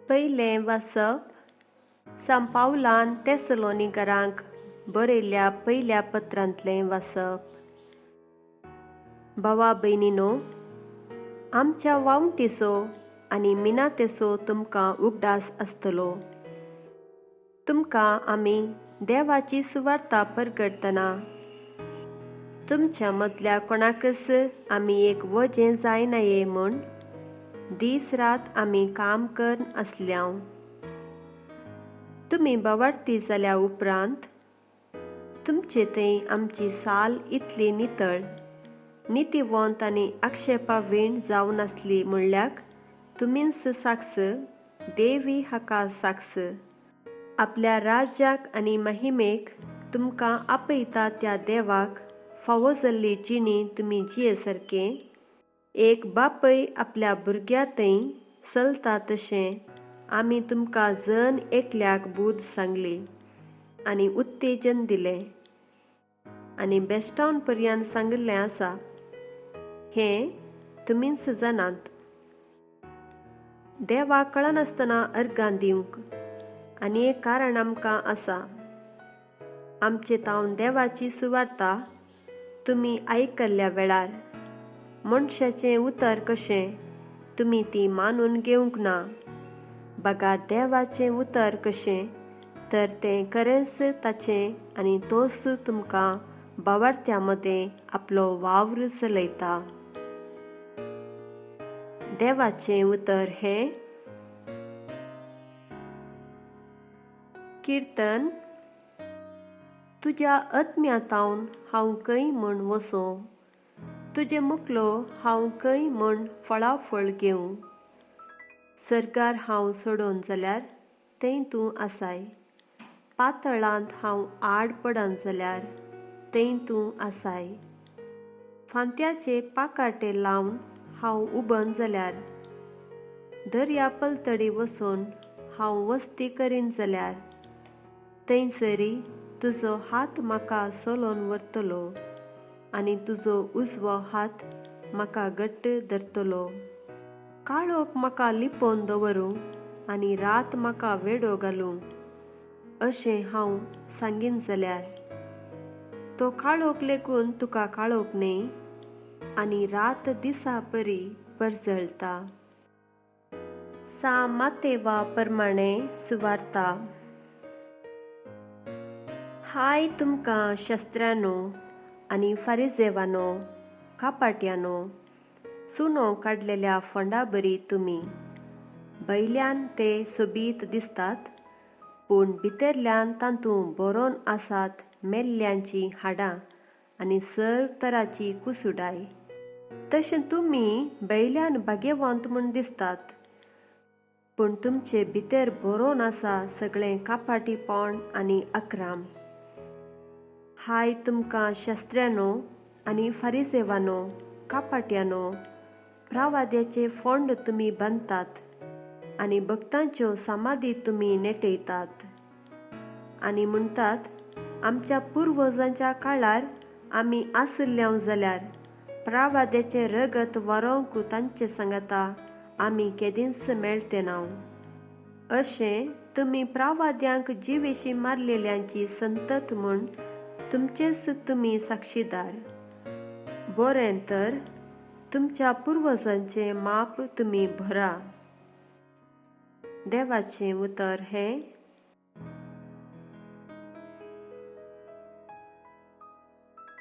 पयलें वाचप सांपावलान तेसलोनिकरांक बरयल्ल्या पयल्या पत्रांतलें वाचप. भावा भयणीनो, आमच्या वावणटीचो आनी मिनातेचो तुमकां उगडास आसतलो. तुमकां आमी देवाची सुवार्ता परगटतना तुमच्या मदल्या कोणाकच आमी एक वजें जायनाये म्हूण दीस रात आमी काम करन आसल्याव. तुमी बावार्थी जाल्या उपरांत तुमचे थंय आमची साल इतली नितळ, नितीवंत आनी आक्षेपावीण जावन आसली म्हणल्याक तुमींच साक्ष, देवी हाका साक्ष. आपल्या राज्याक आनी महिमेक तुमकां आपयता त्या देवाक फावो जाल्ली जिणी तुमी जियेसारकें एक बापय आपल्या भुरग्या थंय चलता तशें आमी तुमकां जन एकल्याक बूद सांगली आनी उत्तेजन दिलें आनी बेश्टावन पर्यंत सांगिल्लें आसा. हें तुमींच जाणात. देवाक कळनासतना अर्गां दिवंक आनी एक कारण आमकां आसा. आमचे तावन देवाची सुवार्ता तुमी आयकल्ल्या वेळार मनशाचें उतर कशें तुमी ती मानून घेवंक ना, बगार देवाचें उतर कशें तर तें खरेंच ताचें आनी तोच तुमकां बावार्थ्यां मदें आपलो वावर चलयता. देवाचें उतर हें किर्तन. तुज्या आत्म्यातावन हांव खंय म्हूण वचों, तुजे मुखलो हांव खंय म्हूण फळाफळ घेवं. सर्गार हांव सोडून जाल्यार थंय तूं आसाय, पातळांत हांव आड पडन जाल्यार थंय तूं आसाय. फांत्याचे पाकाटे लावन हांव उबन जाल्यार, दर्या पलतडी वचून हांव वस्ती करीन जाल्यार थंयसरी तुजो हात म्हाका चलोवन व्हरतलो आनी तुजो उजवो हात म्हाका घट्ट धरतलो. काळोख म्हाका लिपोवन दवरूं आनी रात म्हाका वेडो घालूं अशें हांव सांगीन जाल्यार तो काळोख लेगून तुका काळोख न्ही आनी रात दिसा परी परजळटा. सा मातेवा प्रमाणें सुवार्ता. हाय तुमकां शस्त्रांनो आनी फारिजेवानो, कापाट्यानो, सुनो काडलेल्या फोंडा बरी तुमी. भायल्यान ते सोबीत दिसतात पूण भितरल्यान तातूंत बरोवन आसात मेल्ल्यांची हाडां आनी सर्व तराची कुसुडाय. तशें तुमी भायल्यान भाग्यवंत म्हूण दिसतात पूण तुमचे भितर बरोवन आसा सगळें कापाटीपण आनी अक्राम. हाय तुमकां शास्त्र्यानो आनी फारिजेवानो, कापाट्यानो, प्रवाद्याचे फोंड तुमी बांदतात आनी भक्तांच्यो समाधी तुमी नेटयतात आनी म्हणटात आमच्या पुर्वजांच्या काळार आमी आसल्याव जाल्यार प्रवाद्याचें रगत व्हरोंक तांचे सांगता आमी केदींच मेळटे नाव. अशें तुमी प्रवाद्यांक जिवेशी मारलेल्यांची संतत म्हूण तुमचेच तुमी साक्षीदार. बरें तर तुमच्या पुर्वजांचें माप तुमी भरा. देवाचें उतर हें